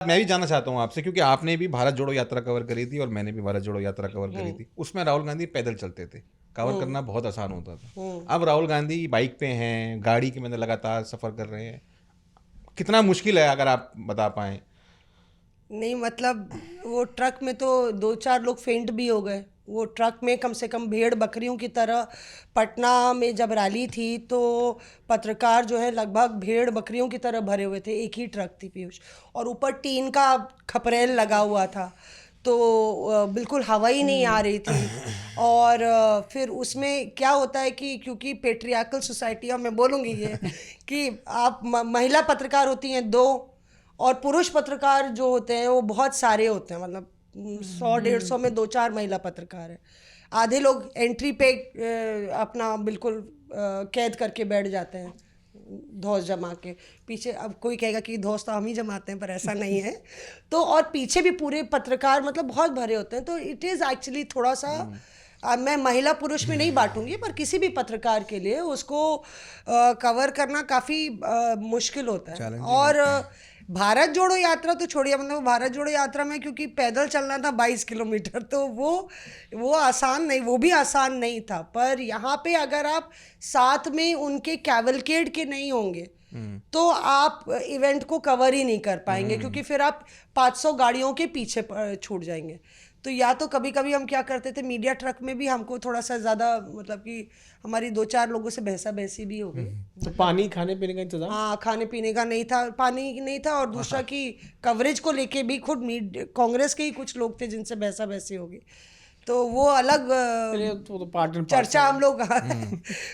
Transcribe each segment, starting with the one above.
मैं भी जानना चाहता हूँ आपसे, क्योंकि आपने भी भारत जोड़ो यात्रा कवर करी थी और मैंने भी भारत जोड़ो यात्रा कवर करी थी। उसमें राहुल गांधी पैदल चलते थे, कवर करना बहुत आसान होता था। अब राहुल गांधी बाइक पे हैं, गाड़ी के में लगातार सफर कर रहे हैं। कितना मुश्किल है, अगर आप बता पाएं। नहीं मतलब वो ट्रक में तो 2-4 लोग फेंट भी हो गए। वो ट्रक में कम से कम भेड़ बकरियों की तरह, पटना में जब रैली थी तो पत्रकार जो है लगभग भेड़ बकरियों की तरह भरे हुए थे। एक ही ट्रक थी पीयूष, और ऊपर टीन का खपरेल लगा हुआ था, तो बिल्कुल हवा ही नहीं आ रही थी। और फिर उसमें क्या होता है कि क्योंकि पेट्रियार्कल सोसाइटी, मैं बोलूँगी ये कि आप महिला पत्रकार होती हैं 2, और पुरुष पत्रकार जो होते हैं वो बहुत सारे होते हैं, मतलब 100-150 में 2-4 महिला पत्रकार हैं। आधे लोग एंट्री पे अपना बिल्कुल कैद करके बैठ जाते हैं, धौंस जमा के पीछे। अब कोई कहेगा कि धौंस तो हम ही जमाते हैं, पर ऐसा नहीं है। तो और पीछे भी पूरे पत्रकार मतलब बहुत भरे होते हैं, तो इट इज़ एक्चुअली थोड़ा सा मैं महिला पुरुष में नहीं बांटूंगी, पर किसी भी पत्रकार के लिए उसको कवर करना काफ़ी मुश्किल होता है। Challenging और भारत जोड़ो यात्रा तो छोड़िए, मतलब भारत जोड़ो यात्रा में क्योंकि पैदल चलना था 22 किलोमीटर, तो वो आसान नहीं, वो भी आसान नहीं था। पर यहाँ पे अगर आप साथ में उनके कैवलकेड के नहीं होंगे तो आप इवेंट को कवर ही नहीं कर पाएंगे, क्योंकि फिर आप 500 गाड़ियों के पीछे छूट जाएंगे। तो या तो कभी कभी हम क्या करते थे, मीडिया ट्रक में भी हमको थोड़ा सा ज़्यादा, मतलब कि हमारी 2-4 लोगों से बहसा बहसी भी हो गई। तो पानी खाने पीने का इंतजाम? हाँ, खाने पीने का नहीं था, पानी नहीं था, और दूसरा कि कवरेज को लेके भी खुद कांग्रेस के ही कुछ लोग थे जिनसे बहसा बहसी होगी, तो वो अलग तो पार्ट एंड चर्चा हम लोग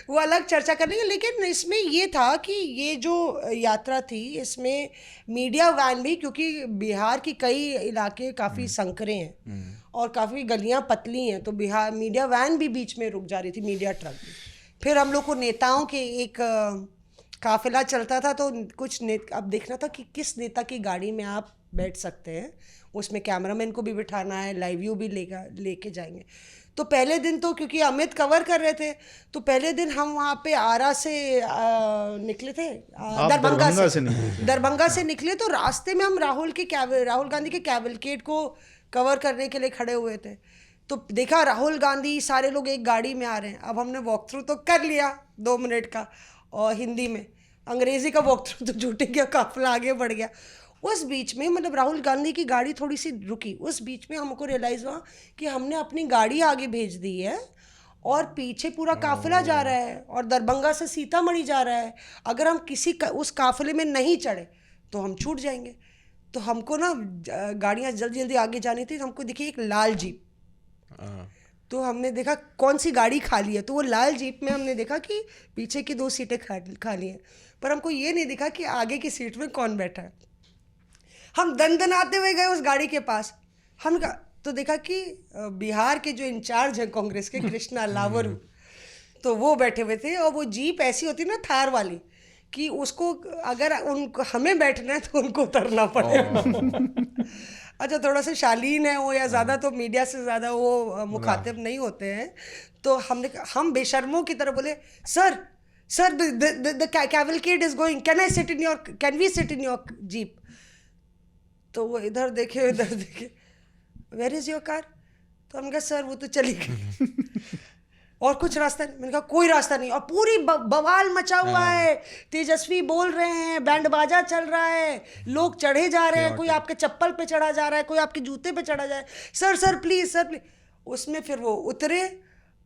वो अलग चर्चा करेंगे। लेकिन इसमें ये था कि ये जो यात्रा थी इसमें मीडिया वैन भी, क्योंकि बिहार की कई इलाके काफ़ी संकरे हैं और काफ़ी गलियां पतली हैं, तो बिहार मीडिया वैन भी बीच में रुक जा रही थी, मीडिया ट्रक भी। फिर हम लोग को नेताओं के एक काफिला चलता था, तो कुछ अब देखना था कि किस नेता की गाड़ी में आप बैठ सकते हैं। उसमें कैमरामैन को भी बिठाना है, लाइव व्यू भी लेके जाएंगे। तो पहले दिन तो क्योंकि अमित कवर कर रहे थे, तो पहले दिन हम वहाँ पे आरा से निकले थे, दरभंगा से निकले। तो रास्ते में हम राहुल गांधी के कैवलकेड को कवर करने के लिए खड़े हुए थे। तो देखा राहुल गांधी सारे लोग एक गाड़ी में आ रहे हैं। अब हमने वॉक थ्रू तो कर लिया 2 मिनट का, और हिंदी में, अंग्रेजी का वॉक थ्रू तो छूट गया, काफिला आगे बढ़ गया। उस बीच में मतलब राहुल गांधी की गाड़ी थोड़ी सी रुकी, उस बीच में हमको रियलाइज़ हुआ कि हमने अपनी गाड़ी आगे भेज दी है और पीछे पूरा काफिला जा रहा है, और दरभंगा से सीतामढ़ी जा रहा है। अगर हम उस काफिले में नहीं चढ़े तो हम छूट जाएंगे। तो हमको ना गाड़ियाँ जल्दी जल्दी आगे जानी थी, तो हमको दिखी एक लाल जीप। तो हमने देखा कौन सी गाड़ी खाली है, तो वो लाल जीप में हमने देखा कि पीछे की 2 सीटें खाली हैं, पर हमको ये नहीं दिखा कि आगे की सीट में कौन बैठा है। हम दनदनाते हुए गए उस गाड़ी के पास, तो देखा कि बिहार के जो इंचार्ज हैं कांग्रेस के, कृष्णा लावरू, तो वो बैठे हुए थे। और वो जीप ऐसी होती है ना थार वाली, कि उसको अगर उनको हमें बैठना है तो उनको उतरना पड़ेगा। अच्छा, थोड़ा सा शालीन है वो, या ज़्यादा तो मीडिया से ज़्यादा वो मुखातिब नहीं होते हैं। तो हम बेशर्मों की तरह बोले, sir the cavalcade is going, can we sit in your jeep? तो वो इधर देखे उधर देखे, वेयर इज़ योर कार? तो हम कहा सर वो तो चली गई। और कुछ रास्ता नहीं? मैंने कहा कोई रास्ता नहीं। और पूरी बवाल मचा हुआ है, तेजस्वी बोल रहे हैं, बैंड बाजा चल रहा है, लोग चढ़े जा रहे हैं, कोई आपके चप्पल पे चढ़ा जा रहा है, कोई आपके जूते पे चढ़ा जा रहा है, सर प्लीज सर प्लीज। उसमें फिर वो उतरे,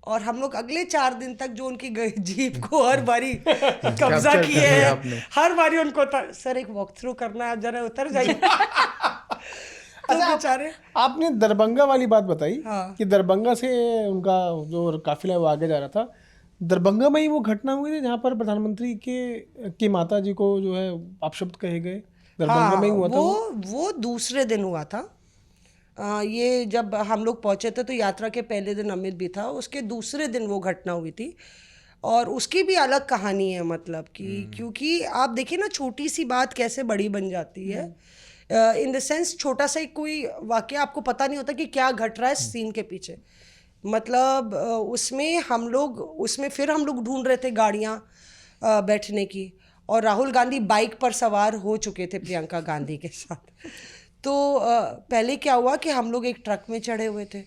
और हम लोग अगले 4 दिन तक जो उनकी जीप को हर बारी कब्जा किए हैं, हर बारी उनको सर एक वॉक थ्रू करना है, आप जरा उतर जाइए। तो बेचारे। आपने दरभंगा वाली बात बताई। हाँ। कि दरभंगा से उनका जो काफिला है वो आगे जा रहा था। दरभंगा में ही वो घटना हुई थी जहाँ पर प्रधानमंत्री की माता जी को जो है अपशब्द कहे गए, दरभंगा में ही हुआ था। वो दूसरे दिन हुआ था। ये जब हम लोग पहुंचे थे तो यात्रा के पहले दिन अमित भी था, उसके दूसरे दिन वो घटना हुई थी। और उसकी भी अलग कहानी है, मतलब कि क्योंकि आप देखिए ना, छोटी सी बात कैसे बड़ी बन जाती है। इन द सेंस छोटा सा कोई वाकया, आपको पता नहीं होता कि क्या घट रहा है सीन के पीछे। मतलब उसमें फिर हम लोग ढूंढ रहे थे गाड़ियाँ बैठने की, और राहुल गांधी बाइक पर सवार हो चुके थे प्रियंका गांधी के साथ। तो पहले क्या हुआ कि हम लोग एक ट्रक में चढ़े हुए थे,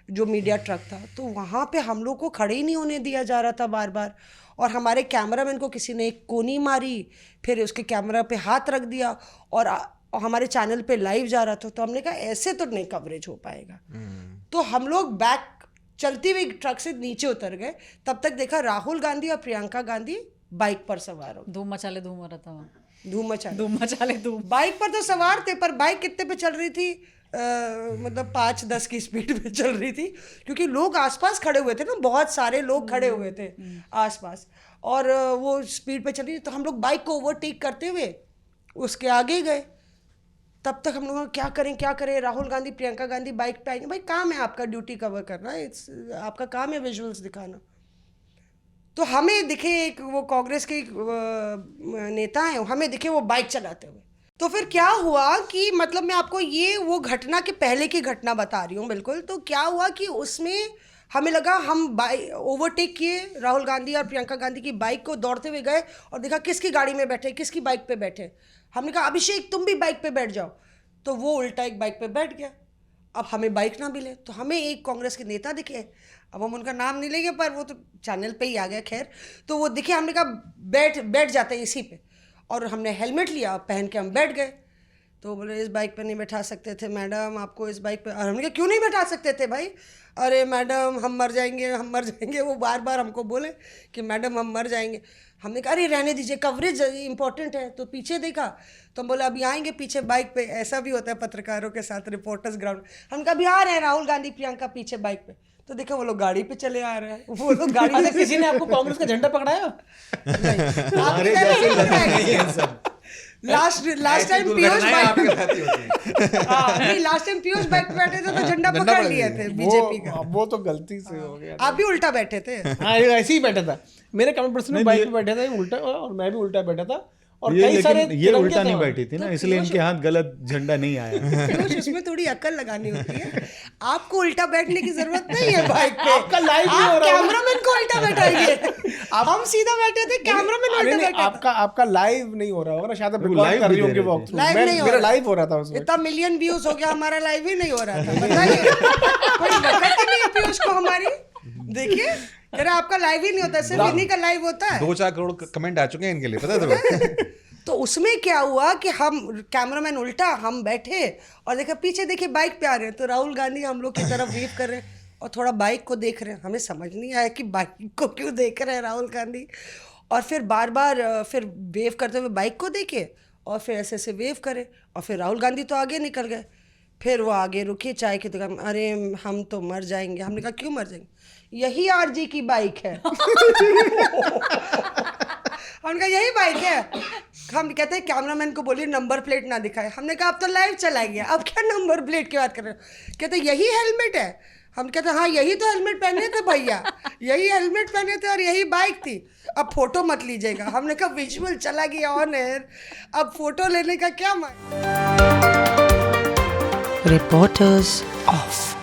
जो मीडिया ट्रक था, तो वहाँ पे हम लोग को खड़े ही नहीं होने दिया जा रहा था बार बार, और हमारे कैमरामैन को किसी ने एक कोनी मारी, फिर उसके कैमरा पे हाथ रख दिया, और हमारे चैनल पे लाइव जा रहा था। तो हमने कहा ऐसे तो नहीं कवरेज हो पाएगा। तो हम लोग बैक चलती हुई ट्रक से नीचे उतर गए। तब तक देखा राहुल गांधी और प्रियंका गांधी बाइक पर सवार हो, धूम मचा ले धूम हो रहा था वहाँ। धूम मचा धूम मचा ले धूम। बाइक पर तो सवार थे, पर बाइक कितने पे चल रही थी, मतलब 5-10 की स्पीड पे चल रही थी, क्योंकि लोग आसपास खड़े हुए थे ना, बहुत सारे लोग खड़े हुए थे आसपास, और वो स्पीड पे चल रही थी। तो हम लोग बाइक को ओवरटेक करते हुए उसके आगे गए। तब तक हम लोग क्या करें, राहुल गांधी प्रियंका गांधी बाइक पे आएंगे। भाई काम है आपका, ड्यूटी कवर करना, आपका काम है विजुअल्स दिखाना। तो हमें दिखे एक वो कांग्रेस के नेता हैं, हमें दिखे वो बाइक चलाते हुए। तो फिर क्या हुआ कि मतलब मैं आपको ये वो घटना के पहले की घटना बता रही हूँ बिल्कुल। तो क्या हुआ कि उसमें हमें लगा, हम बाइक ओवरटेक किए राहुल गांधी और प्रियंका गांधी की बाइक को, दौड़ते हुए गए और देखा किसकी गाड़ी में बैठे, किसकी बाइक पे बैठे। हमने कहा अभिषेक तुम भी बाइक पे बैठ जाओ। तो वो उल्टा एक बाइक पे बैठ गया। अब हमें बाइक ना मिले तो हमें एक कांग्रेस के नेता दिखे, अब हम उनका नाम नहीं लेंगे पर वो तो चैनल पे ही आ गया, खैर। तो वो दिखे, हमने कहा बैठ जाते हैं इसी पे, और हमने हेलमेट लिया, पहन के हम बैठ गए। तो वो बोले इस बाइक पे नहीं बैठा सकते थे मैडम, आपको इस बाइक पे। और हमने कहा क्यों नहीं बैठा सकते थे भाई? अरे मैडम हम मर जाएंगे। वो बार बार हमको बोले कि मैडम हम मर जाएंगे। हमने कहा अरे रहने दीजिए, कवरेज इंपॉर्टेंट है। तो पीछे देखा तो हम बोले अभी आएंगे पीछे बाइक पे। ऐसा भी होता है पत्रकारों के साथ, रिपोर्टर्स ग्राउंड। हम कहा अभी आ रहे हैं राहुल गांधी प्रियंका पीछे बाइक पे। तो देखा वो लोग गाड़ी पे चले आ रहे हैं, वो लोग गाड़ी अच्छा, पे। किसी ने आपको कांग्रेस का झंडा पकड़ाया? लास्ट टाइम पीयूष बाइक पे नहीं, लास्ट टाइम पीयूष बाइक पे बैठे थे तो झंडा पकड़ लिए थे बीजेपी का। वो तो गलती से हो गया। आप भी उल्टा बैठे थे। हाँ ऐसे ही बैठा था, मेरे कमेंट पर्सन बाइक पे बैठा था उल्टा, और मैं भी उल्टा बैठा था। और कई सारे ये उल्टा नहीं बैठी थी ना, इसलिए इनके हाथ गलत झंडा नहीं आया। पीयूष उसमें थोड़ी अकल लगानी होती है। आपको उल्टा बैठने की जरूरत नहीं है बाइक पे। आपका लाइव नहीं हो रहा, कैमरामैन को उल्टा बैठाइए। हम सीधा बैठे थे, कैमरामैन उल्टा बैठा। आपका लाइव नहीं हो रहा होगा ना, शायद आप रिकॉर्ड live कर रही भी होंगे दे वॉक थ्रू। लाइव नहीं हो मेरा रहा। लाइव हो रहा था उसमें। इतना मिलियन व्यूज हो गया, हमारा लाइव ही नहीं हो रहा था। बताइए कोई वक्त नहीं है पीयूष को हमारी। देखिए कह रहा आपका लाइव ही नहीं होता, सिर्फ इन्हीं का लाइव होता है। 2-4 करोड़ कमेंट आ चुके हैं इनके लिए, पता है तुम्हें? तो उसमें क्या हुआ कि हम कैमरामैन उल्टा, हम बैठे और देखा पीछे देखिए बाइक पे आ रहे हैं। तो राहुल गांधी हम लोग की तरफ वेव कर रहे हैं और थोड़ा बाइक को देख रहे हैं। हमें समझ नहीं आया कि बाइक को क्यों देख रहे हैं राहुल गांधी। और फिर बार बार फिर वेव करते हुए बाइक को देखे और फिर ऐसे ऐसे वेव करे। और फिर राहुल गांधी तो आगे निकल गए। फिर वो आगे रुके चाय की दुकान, अरे हम तो मर जाएंगे। हमने कहा क्यों मर जाएंगे? यही आरजी की बाइक है। उनका यही बाइक है। हम कहते हैं कैमरामैन को बोलिए नंबर प्लेट ना दिखाए। हमने कहा अब तो लाइव चला गया, अब क्या नंबर प्लेट की बात कर रहे हो? कहते यही हेलमेट है। हम कहते हाँ यही तो हेलमेट पहने थे भैया, यही हेलमेट पहने थे और यही बाइक थी। अब फोटो मत लीजिएगा। हमने कहा विजुअल चला गया ऑन एयर, अब फोटो लेने का क्या। Reporters of.